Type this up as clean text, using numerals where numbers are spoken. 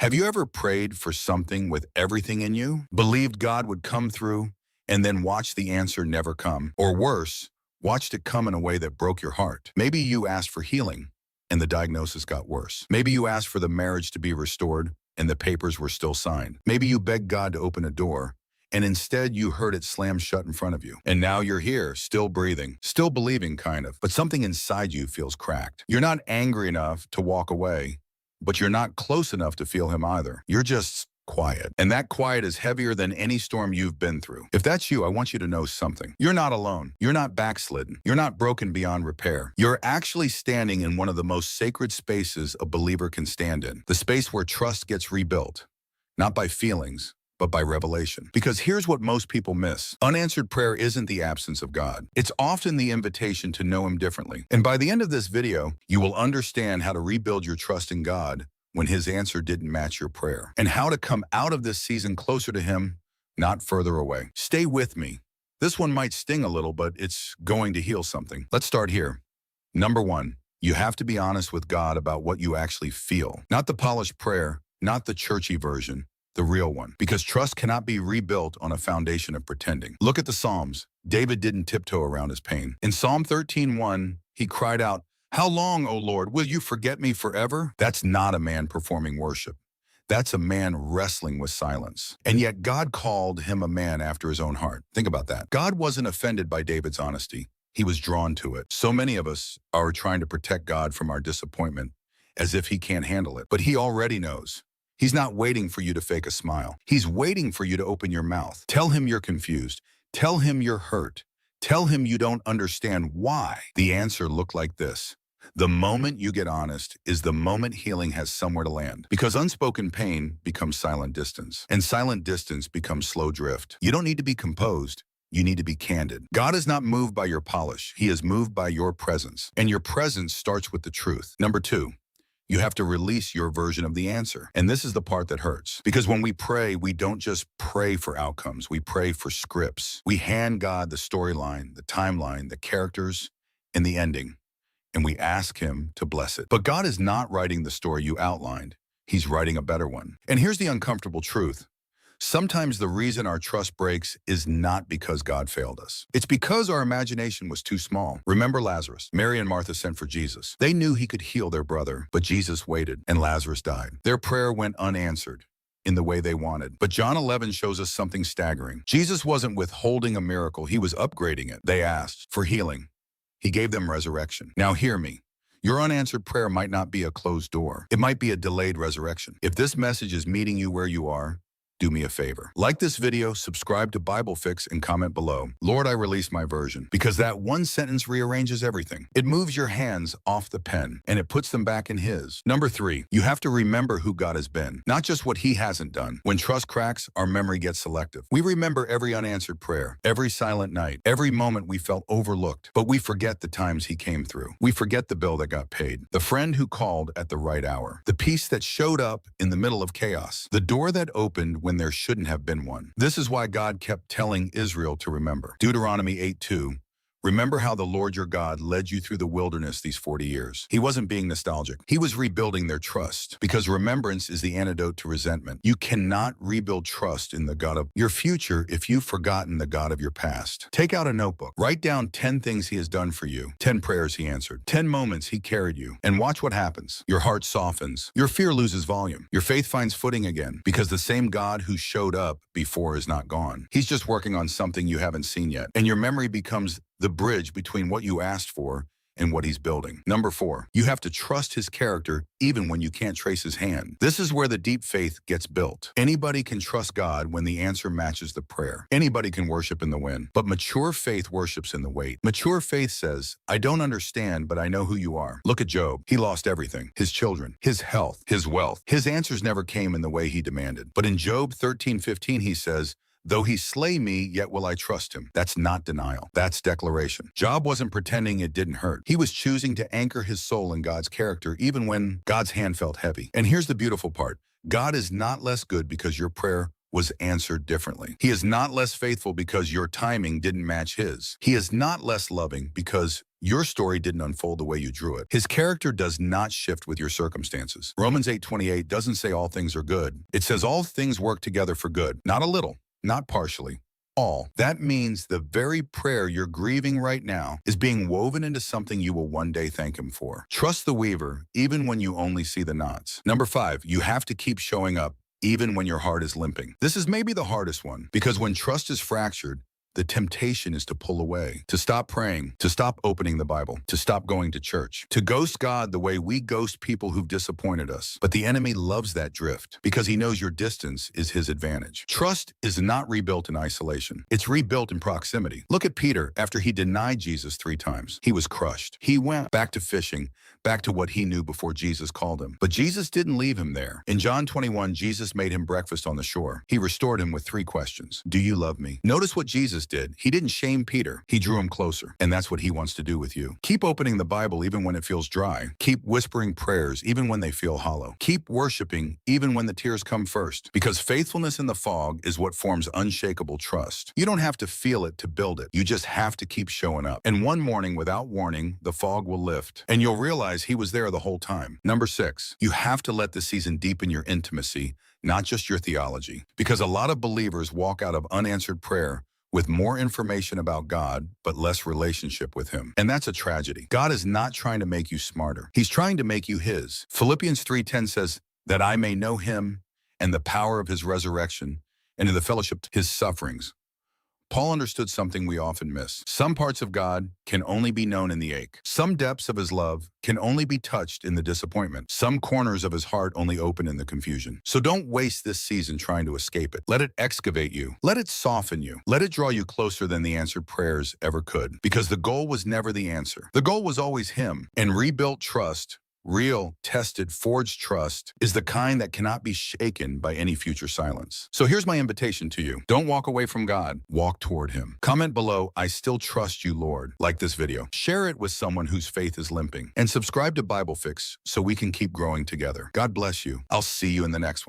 Have you ever prayed for something with everything in you, believed God would come through, and then watched the answer never come? Or worse, watched it come in a way that broke your heart? Maybe you asked for healing, and the diagnosis got worse. Maybe you asked for the marriage to be restored, and the papers were still signed. Maybe you begged God to open a door, and instead you heard it slam shut in front of you. And now you're here, still breathing, still believing kind of, but something inside you feels cracked. You're not angry enough to walk away, but you're not close enough to feel him either. You're just quiet. And that quiet is heavier than any storm you've been through. If that's you, I want you to know something. You're not alone. You're not backslidden. You're not broken beyond repair. You're actually standing in one of the most sacred spaces a believer can stand in. The space where trust gets rebuilt, not by feelings, but by revelation. Because here's what most people miss. Unanswered prayer isn't the absence of God. It's often the invitation to know him differently. And by the end of this video, you will understand how to rebuild your trust in God when his answer didn't match your prayer, and how to come out of this season closer to him, not further away. Stay with me. This one might sting a little, but it's going to heal something. Let's start here. Number one, you have to be honest with God about what you actually feel. Not the polished prayer, not the churchy version, the real one, because trust cannot be rebuilt on a foundation of pretending. Look at the Psalms. David didn't tiptoe around his pain. In Psalm 13:1, he cried out, "How long, O Lord, will you forget me forever?" That's not a man performing worship. That's a man wrestling with silence. And yet God called him a man after his own heart. Think about that. God wasn't offended by David's honesty. He was drawn to it. So many of us are trying to protect God from our disappointment as if he can't handle it. But he already knows. He's not waiting for you to fake a smile. He's waiting for you to open your mouth. Tell him you're confused. Tell him you're hurt. Tell him you don't understand why. The answer looked like this. The moment you get honest is the moment healing has somewhere to land. Because unspoken pain becomes silent distance, and silent distance becomes slow drift. You don't need to be composed. You need to be candid. God is not moved by your polish. He is moved by your presence. And your presence starts with the truth. Number two, you have to release your version of the answer. And this is the part that hurts. Because when we pray, we don't just pray for outcomes. We pray for scripts. We hand God the storyline, the timeline, the characters, and the ending. And we ask him to bless it. But God is not writing the story you outlined. He's writing a better one. And here's the uncomfortable truth. Sometimes the reason our trust breaks is not because God failed us. It's because our imagination was too small. Remember Lazarus. Mary and Martha sent for Jesus. They knew he could heal their brother, but Jesus waited, and Lazarus died. Their prayer went unanswered in the way they wanted. But John 11 shows us something staggering. Jesus wasn't withholding a miracle. He was upgrading it. They asked for healing. He gave them resurrection. Now hear me. Your unanswered prayer might not be a closed door. It might be a delayed resurrection. If this message is meeting you where you are, do me a favor. Like this video, subscribe to Bible Fix, and comment below, "Lord, I release my version." Because that one sentence rearranges everything. It moves your hands off the pen, and it puts them back in his. Number three, you have to remember who God has been, not just what he hasn't done. When trust cracks, our memory gets selective. We remember every unanswered prayer, every silent night, every moment we felt overlooked, but we forget the times he came through. We forget the bill that got paid, the friend who called at the right hour, the peace that showed up in the middle of chaos, the door that opened when there shouldn't have been one. This is why God kept telling Israel to remember. Deuteronomy 8:2. Remember how the Lord your God led you through the wilderness these 40 years. He wasn't being nostalgic. He was rebuilding their trust, because remembrance is the antidote to resentment. You cannot rebuild trust in the God of your future if you've forgotten the God of your past. Take out a notebook. Write down 10 things he has done for you, 10 prayers he answered, 10 moments he carried you, and watch what happens. Your heart softens. Your fear loses volume. Your faith finds footing again, because the same God who showed up before is not gone. He's just working on something you haven't seen yet, and your memory becomes the bridge between what you asked for and what he's building. Number four, you have to trust his character even when you can't trace his hand. This is where the deep faith gets built. Anybody can trust God when the answer matches the prayer. Anybody can worship in the wind, but mature faith worships in the wait. Mature faith says, "I don't understand, but I know who you are." Look at Job. He lost everything: his children, his health, his wealth. His answers never came in the way he demanded. But in Job 13:15, he says, "Though he slay me, yet will I trust him." That's not denial. That's declaration. Job wasn't pretending it didn't hurt. He was choosing to anchor his soul in God's character, even when God's hand felt heavy. And here's the beautiful part. God is not less good because your prayer was answered differently. He is not less faithful because your timing didn't match his. He is not less loving because Your story didn't unfold the way you drew it. His character does not shift with your circumstances. Romans 8:28 doesn't say all things are good. It says all things work together for good. Not a little, not partially. All. That means the very prayer you're grieving right now is being woven into something you will one day thank him for. Trust the weaver, even when you only see the knots. Number 5, you have to keep showing up even when your heart is limping. This is maybe the hardest one, because when trust is fractured, the temptation is to pull away, to stop praying, to stop opening the Bible, to stop going to church, to ghost God the way we ghost people who've disappointed us. But the enemy loves that drift because he knows your distance is his advantage. Trust is not rebuilt in isolation. It's rebuilt in proximity. Look at Peter after he denied Jesus 3 times. He was crushed. He went back to fishing, back to what he knew before Jesus called him. But Jesus didn't leave him there. In John 21, Jesus made him breakfast on the shore. He restored him with 3 questions. Do you love me? Notice what Jesus did. He didn't shame Peter. He drew him closer. And that's what he wants to do with you. Keep opening the Bible even when it feels dry. Keep whispering prayers even when they feel hollow. Keep worshiping even when the tears come first. Because faithfulness in the fog is what forms unshakable trust. You don't have to feel it to build it. You just have to keep showing up. And one morning, without warning, the fog will lift. And you'll realize he was there the whole time. Number 6, you have to let the season deepen your intimacy, not just your theology. Because a lot of believers walk out of unanswered prayer with more information about God, but less relationship with him. And that's a tragedy. God is not trying to make you smarter. He's trying to make you his. Philippians 3:10 says, that I may know him and the power of his resurrection and in the fellowship of his sufferings. Paul understood something we often miss. Some parts of God can only be known in the ache. Some depths of his love can only be touched in the disappointment. Some corners of his heart only open in the confusion. So don't waste this season trying to escape it. Let it excavate you. Let it soften you. Let it draw you closer than the answered prayers ever could. Because the goal was never the answer. The goal was always him. And rebuilt trust, real, tested, forged trust is the kind that cannot be shaken by any future silence. So here's my invitation to you. Don't walk away from God. Walk toward him. Comment below, I still trust you, Lord. Like this video. Share it with someone whose faith is limping. And subscribe to Bible Fix so we can keep growing together. God bless you. I'll see you in the next one.